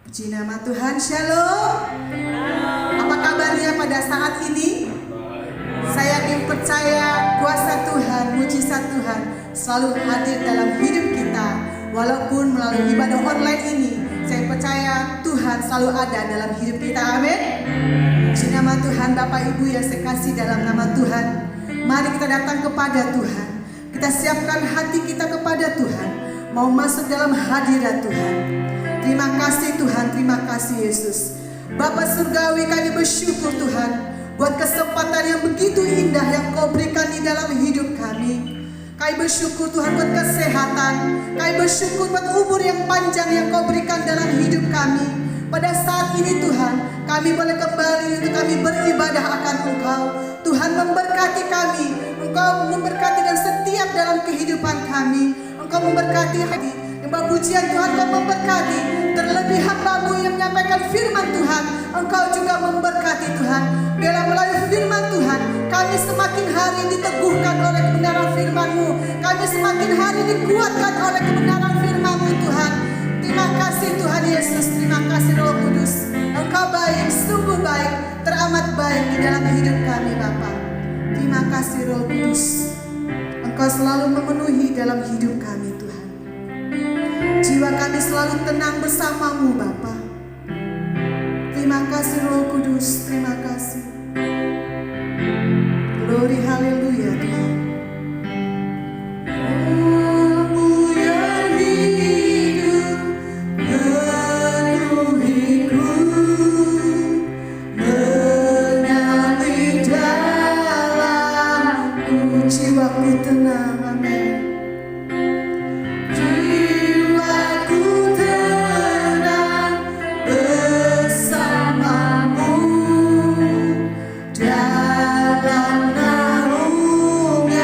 Puji nama Tuhan, Shalom. Apa kabarnya pada saat ini? Saya percaya kuasa Tuhan, mujizat Tuhan selalu hadir dalam hidup kita. Walaupun melalui ibadah online ini, saya percaya Tuhan selalu ada dalam hidup kita. Amin. Puji nama Tuhan, Bapak Ibu yang saya kasih dalam nama Tuhan. Mari kita datang kepada Tuhan. Kita siapkan hati kita kepada Tuhan, mau masuk dalam hadirat Tuhan. Terima kasih Tuhan, terima kasih Yesus. Bapa Surgawi, kami bersyukur Tuhan buat kesempatan yang begitu indah yang Kau berikan di dalam hidup kami. Kami bersyukur Tuhan buat kesehatan. Kami bersyukur buat umur yang panjang yang Kau berikan dalam hidup kami. Pada saat ini Tuhan, kami boleh kembali untuk kami beribadah akan Engkau. Tuhan memberkati kami, Engkau memberkati dan setiap dalam kehidupan kami. Engkau memberkati hati. Mbak pujian Tuhan, Kau memberkati. Terlebih hamba-Mu yang menyampaikan firman Tuhan, Engkau juga memberkati Tuhan. Biarlah melalui firman Tuhan, kami semakin hari diteguhkan oleh kebenaran firman-Mu. Kami semakin hari dikuatkan oleh kebenaran firman-Mu Tuhan. Terima kasih Tuhan Yesus, terima kasih Roh Kudus. Engkau baik, sungguh baik, teramat baik di dalam hidup kami Bapa. Terima kasih Roh Kudus. Engkau selalu memenuhi dalam hidup kami Tuhan. Jiwa kami selalu tenang bersama-Mu Bapa. Terima kasih Roh Kudus, terima kasih. Glory haleluya Tuhan. Jiwaku tenang, amin. Bersamamu dalam naungan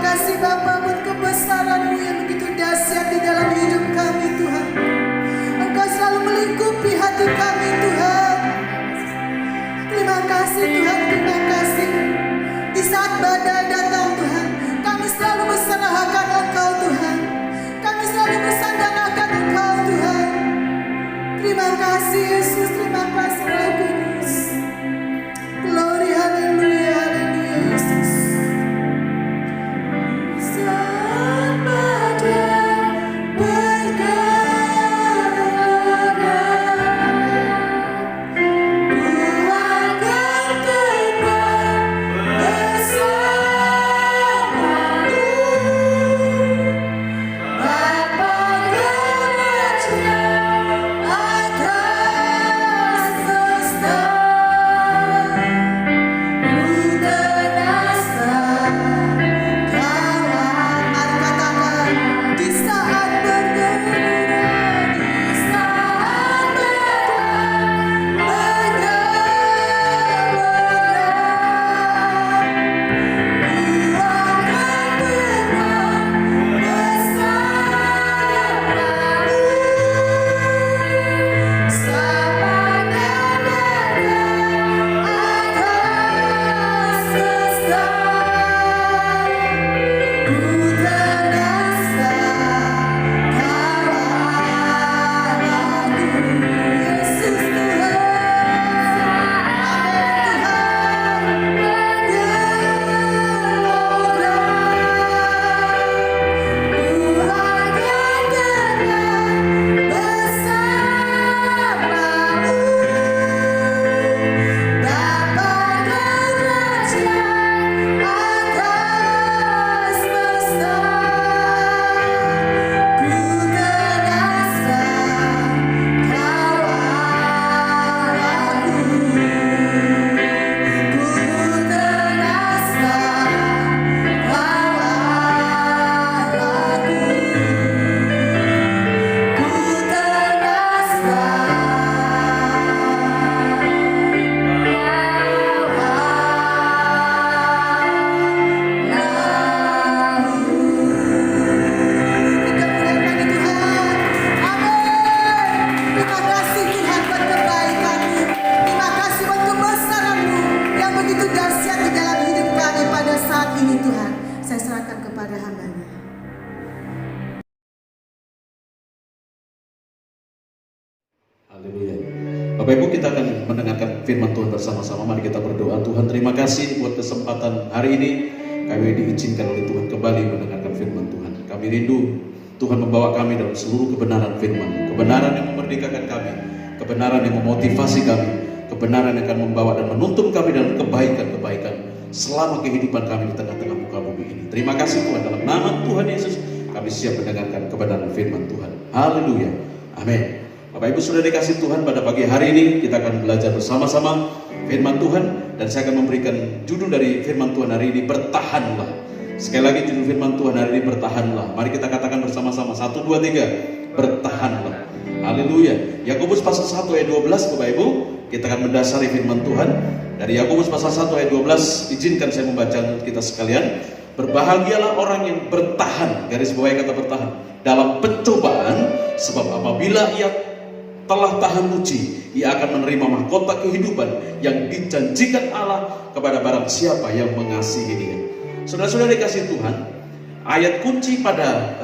kasih Bapa buat kebesaran-Mu yang begitu dahsyat di dalam hidup kami Tuhan. Engkau selalu melingkupi hati kami Tuhan. Terima kasih Tuhan, terima kasih. Di saat badai datang Tuhan, kami selalu berserah akan Engkau Tuhan. Kami selalu bersandar akan Engkau Tuhan. Terima kasih Yesus, terima kasih Roh Kudus. Glory, haleluya, haleluya Yesus. Saat badai Bapak Ibu, kita akan mendengarkan firman Tuhan bersama-sama. Mari kita berdoa. Tuhan, terima kasih buat kesempatan hari ini. Kami diizinkan oleh Tuhan kembali mendengarkan firman Tuhan. Kami rindu Tuhan membawa kami dalam seluruh kebenaran firman, kebenaran yang memerdekakan kami, kebenaran yang memotivasi kami, kebenaran yang akan membawa dan menuntun kami dalam kebaikan-kebaikan selama kehidupan kami di tengah-tengah muka bumi ini. Terima kasih Tuhan, dalam nama Tuhan Yesus kami siap mendengarkan kebenaran firman Tuhan. Haleluya, amin. Bapak Ibu sudah dikasih Tuhan, pada pagi hari ini kita akan belajar bersama-sama firman Tuhan, dan saya akan memberikan judul dari firman Tuhan hari ini, bertahanlah. Sekali lagi judul firman Tuhan hari ini, bertahanlah. Mari kita katakan bersama-sama, 1, 2, 3, bertahanlah. Haleluya. Yakobus pasal 1 ayat 12, Bapak Ibu, kita akan mendasari firman Tuhan dari Yakobus pasal 1 ayat 12. Izinkan saya membaca untuk kita sekalian. Berbahagialah orang yang bertahan, garis bawahi kata bertahan, dalam pencobaan, sebab apabila ia telah tahan uji, ia akan menerima mahkota kehidupan yang dijanjikan Allah kepada barang siapa yang mengasihi Dia. Saudara-saudara dikasih Tuhan, ayat kunci pada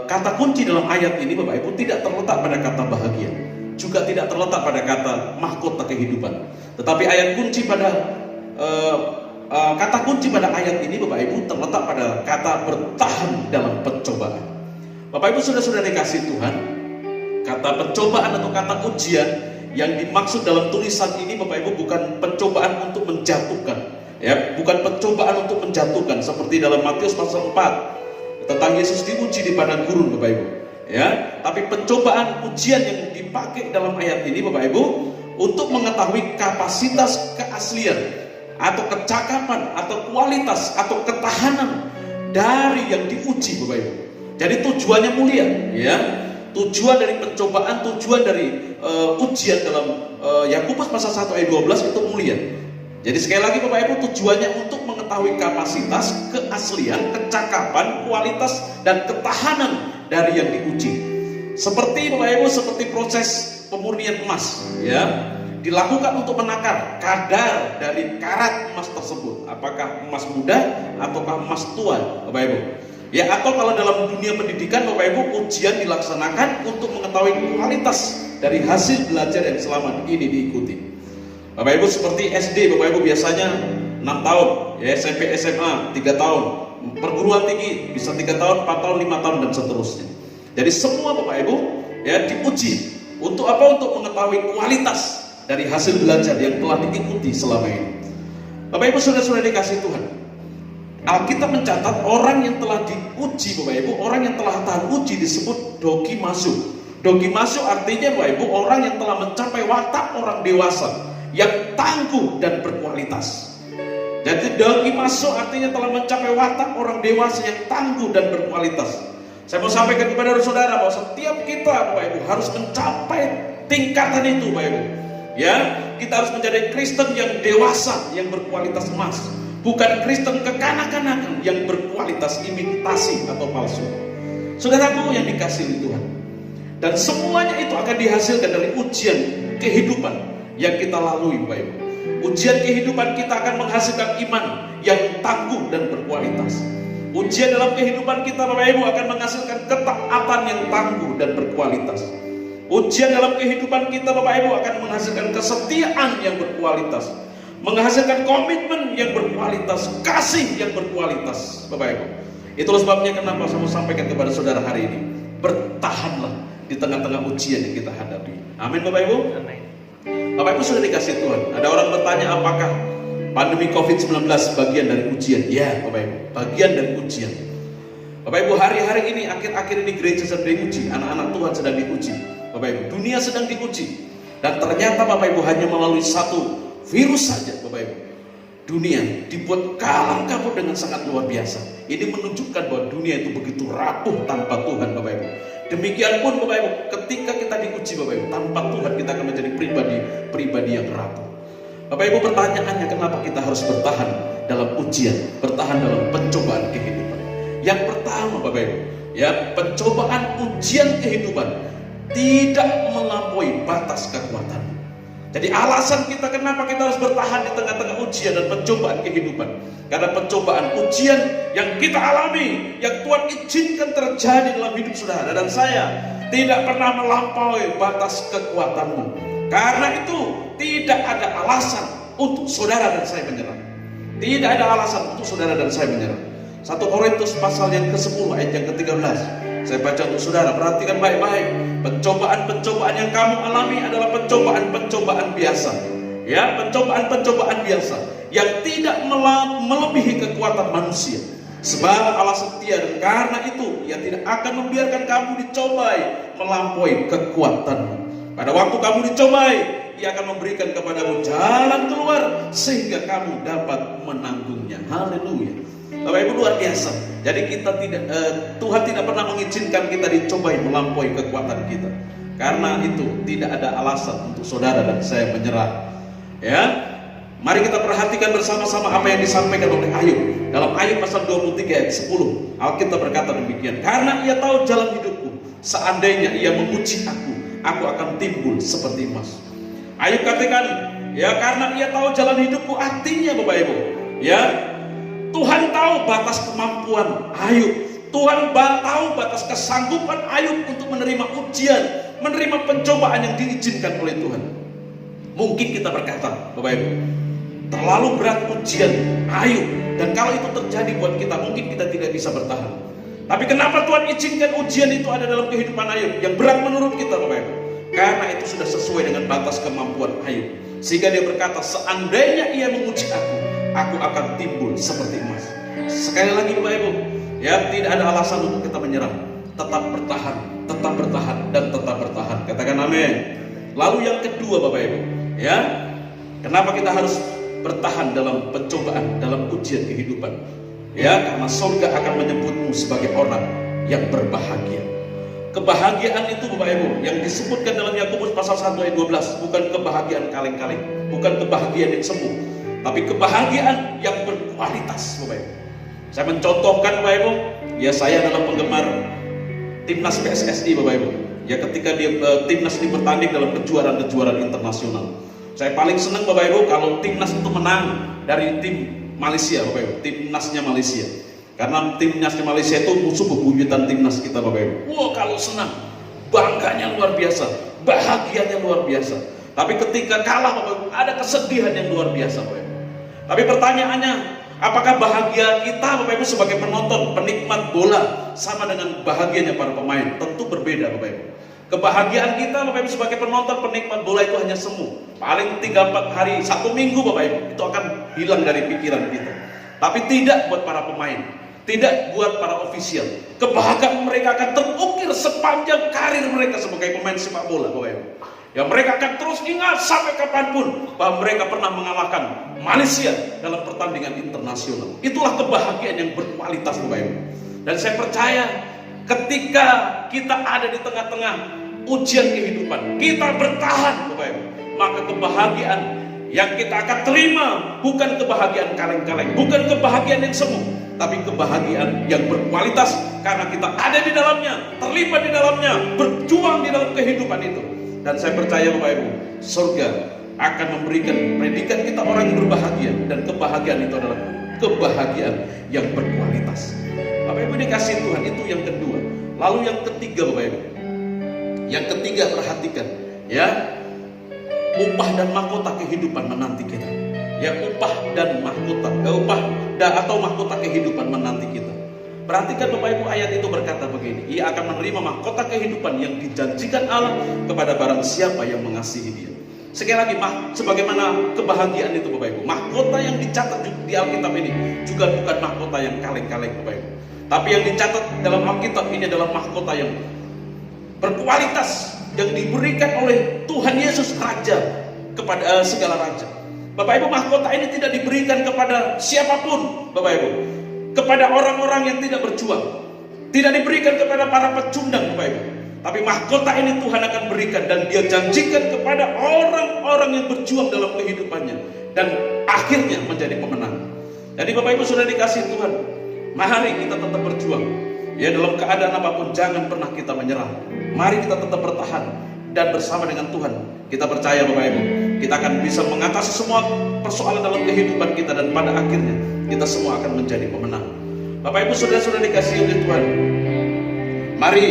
kata kunci dalam ayat ini, Bapak Ibu, tidak terletak pada kata bahagia, juga tidak terletak pada kata mahkota kehidupan. Tetapi ayat kunci pada kata kunci pada ayat ini, Bapak Ibu, terletak pada kata bertahan dalam pencobaan. Bapak Ibu saudara-saudara dikasih Tuhan, kata pencobaan atau kata ujian yang dimaksud dalam tulisan ini, Bapak Ibu, bukan pencobaan untuk menjatuhkan, ya, bukan pencobaan untuk menjatuhkan seperti dalam Matius pasal 4 tentang Yesus diuji di padang gurun, Bapak Ibu, ya. Tapi pencobaan ujian yang dipakai dalam ayat ini, Bapak Ibu, untuk mengetahui kapasitas keaslian atau kecakapan atau kualitas atau ketahanan dari yang diuji, Bapak Ibu. Jadi tujuannya mulia, ya. Tujuan dari pencobaan, tujuan dari ujian dalam Yakobus pasal 1 ayat 12 itu mulia. Jadi sekali lagi Bapak Ibu, tujuannya untuk mengetahui kapasitas, keaslian, kecakapan, kualitas, dan ketahanan dari yang diuji. Seperti Bapak Ibu, seperti proses pemurnian emas, ya, dilakukan untuk menakar kadar dari karat emas tersebut, apakah emas muda ataukah emas tua, Bapak Ibu. Ya, atau kalau dalam dunia pendidikan Bapak Ibu, ujian dilaksanakan untuk mengetahui kualitas dari hasil belajar yang selama ini diikuti. Bapak Ibu, seperti SD Bapak Ibu biasanya 6 tahun, ya, SMP SMA 3 tahun, perguruan tinggi bisa 3 tahun, 4 tahun, 5 tahun dan seterusnya. Jadi semua Bapak Ibu ya diuji untuk apa? Untuk mengetahui kualitas dari hasil belajar yang telah diikuti selama ini. Bapak Ibu sudah dikasih Tuhan, Alkitab mencatat orang yang telah diuji Bapak Ibu, orang yang telah tahan uji disebut dokimasu. Dokimasu artinya Bapak Ibu, orang yang telah mencapai watak orang dewasa yang tangguh dan berkualitas. Jadi dokimasu artinya telah mencapai watak orang dewasa yang tangguh dan berkualitas. Saya mau sampaikan kepada saudara bahwa setiap kita Bapak Ibu harus mencapai tingkatan itu Bapak Ibu. Ya, kita harus menjadi Kristen yang dewasa, yang berkualitas emas, bukan Kristen kekanak-kanakan yang berkualitas imitasi atau palsu. Saudaraku yang dikasihi Tuhan, dan semuanya itu akan dihasilkan dari ujian kehidupan yang kita lalui, Bapak Ibu. Ujian kehidupan kita akan menghasilkan iman yang tangguh dan berkualitas. Ujian dalam kehidupan kita, Bapak Ibu, akan menghasilkan ketaatan yang tangguh dan berkualitas. Ujian dalam kehidupan kita Bapak Ibu akan menghasilkan kesetiaan yang berkualitas, menghasilkan komitmen yang berkualitas, kasih yang berkualitas Bapak Ibu. Itulah sebabnya kenapa saya mau sampaikan kepada saudara hari ini, bertahanlah di tengah-tengah ujian yang kita hadapi. Amin Bapak Ibu. Amin. Bapak Ibu sudah dikasih Tuhan. Ada orang bertanya, apakah pandemi COVID-19 bagian dari ujian? Ya Bapak Ibu, bagian dari ujian. Bapak Ibu, hari-hari ini, akhir-akhir ini gereja sedang diuji, anak-anak Tuhan sedang diuji Bapak Ibu, dunia sedang diuji. Dan ternyata Bapak Ibu hanya melalui satu virus saja Bapak Ibu, dunia dibuat kalang kabut dengan sangat luar biasa. Ini menunjukkan bahwa dunia itu begitu rapuh tanpa Tuhan Bapak Ibu. Demikian pun Bapak Ibu, ketika kita diuji Bapak Ibu, tanpa Tuhan kita akan menjadi pribadi yang rapuh. Bapak Ibu, pertanyaannya, kenapa kita harus bertahan dalam ujian, bertahan dalam pencobaan kehidupan? Yang pertama Bapak Ibu, ya, pencobaan ujian kehidupan tidak melampaui batas kekuatan. Jadi alasan kita kenapa kita harus bertahan di tengah-tengah ujian dan pencobaan kehidupan, karena pencobaan ujian yang kita alami, yang Tuhan izinkan terjadi dalam hidup saudara dan saya, tidak pernah melampaui batas kekuatanmu. Karena itu tidak ada alasan untuk saudara dan saya menyerah. Tidak ada alasan untuk saudara dan saya menyerah. 1 Korintus pasal yang ke-10 ayat yang ke-13. Saya baca untuk saudara, perhatikan baik-baik. Pencobaan-pencobaan yang kamu alami adalah pencobaan-pencobaan biasa. Ya, pencobaan-pencobaan biasa yang tidak melebihi kekuatan manusia. Sebab Allah setia, dan karena itu Ia tidak akan membiarkan kamu dicobai melampaui kekuatanmu. Pada waktu kamu dicobai, Ia akan memberikan kepadamu jalan keluar sehingga kamu dapat menanggungnya. Haleluya. Bapak Ibu, luar biasa. Jadi kita Tuhan tidak pernah mengizinkan kita dicobai melampaui kekuatan kita. Karena itu tidak ada alasan untuk saudara dan saya menyerah. Ya, mari kita perhatikan bersama-sama apa yang disampaikan oleh Ayub. Dalam Ayub pasal 23 ayat 10, Alkitab berkata demikian. Karena Ia tahu jalan hidupku, seandainya Ia menguji aku akan timbul seperti emas. Ayub katakan, ya, karena Ia tahu jalan hidupku, artinya Bapak Ibu, ya, Tuhan tahu batas kemampuan Ayub. Tuhan tahu batas kesanggupan Ayub untuk menerima ujian, menerima pencobaan yang diizinkan oleh Tuhan. Mungkin kita berkata, Bapak Ibu, terlalu berat ujian Ayub, dan kalau itu terjadi buat kita, mungkin kita tidak bisa bertahan. Tapi kenapa Tuhan izinkan ujian itu ada dalam kehidupan Ayub yang berat menurut kita, Bapak Ibu? Karena itu sudah sesuai dengan batas kemampuan Ayub. Sehingga dia berkata, seandainya Ia menguji aku akan timbul seperti emas. Sekali lagi Bapak Ibu, ya, tidak ada alasan untuk kita menyerah. Tetap bertahan, dan tetap bertahan. Katakan amin. Lalu yang kedua Bapak Ibu, ya, kenapa kita harus bertahan dalam pencobaan, dalam ujian kehidupan? Ya, karena surga akan menyebutmu sebagai orang yang berbahagia. Kebahagiaan itu Bapak Ibu yang disebutkan dalam Yakobus pasal 1 ayat 12 bukan kebahagiaan kaleng-kaleng, bukan kebahagiaan yang semu. tapi kebahagiaan yang berkualitas, Bapak Ibu. Saya mencontohkan, Bapak Ibu, ya saya adalah penggemar timnas PSSI, Bapak Ibu. Ya ketika timnas ini bertanding dalam kejuaraan-kejuaraan internasional, saya paling senang, Bapak Ibu, kalau timnas itu menang dari tim Malaysia, Bapak Ibu, timnasnya Malaysia. Karena timnasnya Malaysia itu musuh bebuyutan timnas kita, Bapak Ibu. Wah, kalau senang, bangganya luar biasa, bahagianya luar biasa. Tapi ketika kalah, Bapak Ibu, ada kesedihan yang luar biasa, Bapak Ibu. Tapi pertanyaannya, apakah bahagia kita, Bapak Ibu, sebagai penonton, penikmat bola sama dengan bahagianya para pemain? Tentu berbeda, Bapak Ibu. Kebahagiaan kita, Bapak Ibu, sebagai penonton, penikmat bola itu hanya semu. Paling 3-4 hari, 1 minggu, Bapak Ibu, itu akan hilang dari pikiran kita. Tapi tidak buat para pemain, tidak buat para ofisial. Kebahagiaan mereka akan terukir sepanjang karir mereka sebagai pemain sepak bola, Bapak Ibu. Ya, mereka akan terus ingat sampai kapanpun bahwa mereka pernah mengalahkan Malaysia dalam pertandingan internasional. Itulah kebahagiaan yang berkualitas, Bapak Ibu. Dan saya percaya ketika kita ada di tengah-tengah ujian kehidupan, kita bertahan, Bapak Ibu, maka kebahagiaan yang kita akan terima bukan kebahagiaan kaleng-kaleng, bukan kebahagiaan yang semu, tapi kebahagiaan yang berkualitas karena kita ada di dalamnya, terlibat di dalamnya, berjuang di dalam kehidupan itu. Dan saya percaya, Bapak Ibu, surga akan memberikan predikat kita orang yang berbahagia, dan kebahagiaan itu adalah kebahagiaan yang berkualitas. Bapak Ibu dikasih Tuhan, itu yang kedua. Lalu yang ketiga, Bapak Ibu, yang ketiga, perhatikan ya, upah dan mahkota kehidupan menanti kita. Ya, upah dan mahkota, atau mahkota kehidupan menanti kita. Perhatikan, Bapak Ibu, ayat itu berkata begini, ia akan menerima mahkota kehidupan yang dijanjikan Allah kepada barang siapa yang mengasihi Dia. Sekali lagi, sebagaimana kebahagiaan itu, Bapak Ibu, mahkota yang dicatat di Alkitab ini juga bukan mahkota yang kaleng-kaleng, Bapak Ibu. Tapi yang dicatat dalam Alkitab ini adalah mahkota yang berkualitas, yang diberikan oleh Tuhan Yesus Raja kepada segala raja. Bapak Ibu, mahkota ini tidak diberikan kepada siapapun, Bapak Ibu, kepada orang-orang yang tidak berjuang, tidak diberikan kepada para pecundang, Bapak Ibu. Tapi mahkota ini Tuhan akan berikan, dan Dia janjikan kepada orang-orang yang berjuang dalam kehidupannya dan akhirnya menjadi pemenang. Jadi Bapak Ibu sudah dikasih Tuhan, mari kita tetap berjuang. Ya, dalam keadaan apapun jangan pernah kita menyerah. Mari kita tetap bertahan, dan bersama dengan Tuhan kita percaya, Bapak Ibu, kita akan bisa mengatasi semua persoalan dalam kehidupan kita, dan pada akhirnya kita semua akan menjadi pemenang. Bapak Ibu sudah dikasih oleh Tuhan, mari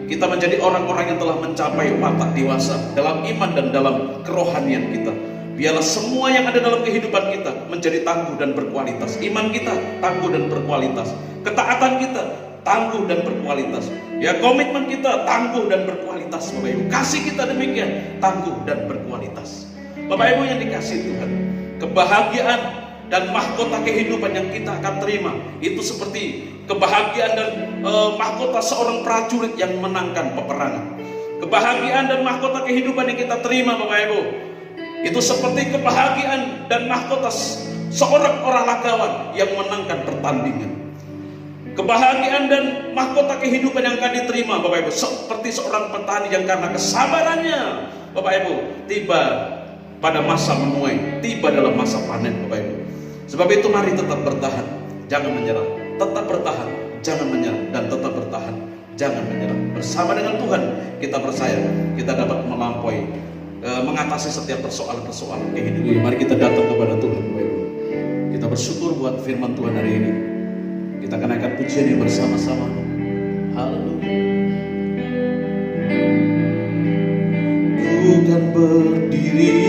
kita menjadi orang-orang yang telah mencapai watak dewasa dalam iman dan dalam kerohanian kita. Biarlah semua yang ada dalam kehidupan kita menjadi tangguh dan berkualitas. Iman kita tangguh dan berkualitas, ketaatan kita tangguh dan berkualitas, ya, komitmen kita tangguh dan berkualitas, Bapak Ibu. Kasih kita demikian tangguh dan berkualitas. Bapak Ibu yang dikasih Tuhan, kebahagiaan dan mahkota kehidupan yang kita akan terima itu seperti kebahagiaan dan mahkota seorang prajurit yang menangkan peperangan. Kebahagiaan dan mahkota kehidupan yang kita terima, Bapak Ibu, itu seperti kebahagiaan dan mahkota seorang olahragawan yang menangkan pertandingan. Kebahagiaan dan mahkota kehidupan yang akan diterima, Bapak Ibu, seperti seorang petani yang karena kesabarannya, Bapak Ibu, tiba pada masa menuai, tiba dalam masa panen, Bapak Ibu. Sebab itu mari tetap bertahan, jangan menyerah. Tetap bertahan, jangan menyerah, dan tetap bertahan, jangan menyerah. Bersama dengan Tuhan kita percaya kita dapat melampaui, mengatasi setiap persoalan-persoalan kehidupan. Mari kita datang kepada Tuhan, Bapak Ibu. Kita bersyukur buat firman Tuhan hari ini. Kita akan naikkan pujian ini bersama-sama. Haleluya. Ku kan berdiri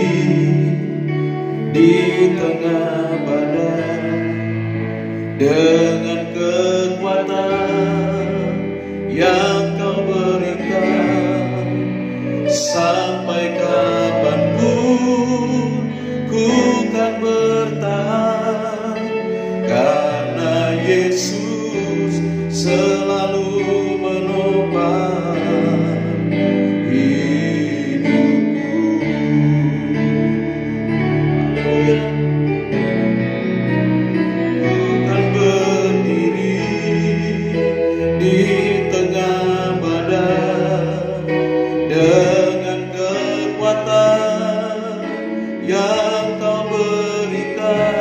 di tengah badai dengan kekuatan yang Kau berikan. Sampai kapanpun ku kan bertahan, karena Yesus selalu menopang hidupku. Ku kan berdiri di tengah badai dengan kekuatan yang Kau berikan.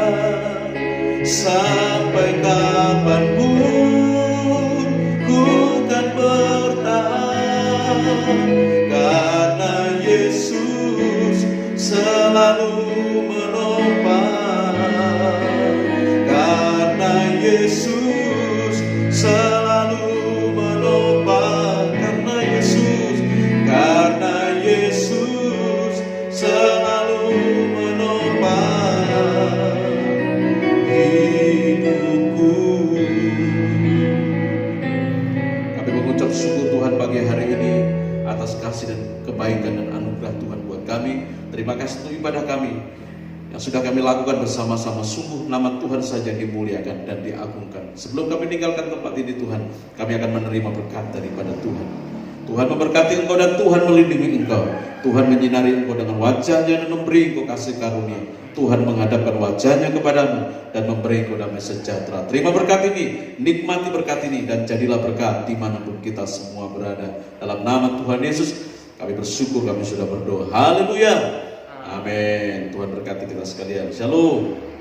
kasih dan kebaikan dan anugerah Tuhan buat kami. Terima kasih untuk ibadah kami yang sudah kami lakukan bersama-sama. Sungguh nama Tuhan saja dimuliakan dan diagungkan. Sebelum kami tinggalkan tempat ini Tuhan, kami akan menerima berkat daripada Tuhan. Tuhan memberkati engkau dan Tuhan melindungi engkau. Tuhan menyinari engkau dengan wajahnya dan memberi engkau kasih karunia. Tuhan menghadapkan wajahnya kepadamu dan memberi engkau damai sejahtera. Terima berkat ini, nikmati berkat ini, dan jadilah berkat dimanapun kita semua berada. Dalam nama Tuhan Yesus kami bersyukur, kami sudah berdoa. Haleluya. Amin. Tuhan berkati kita sekalian. Shalom.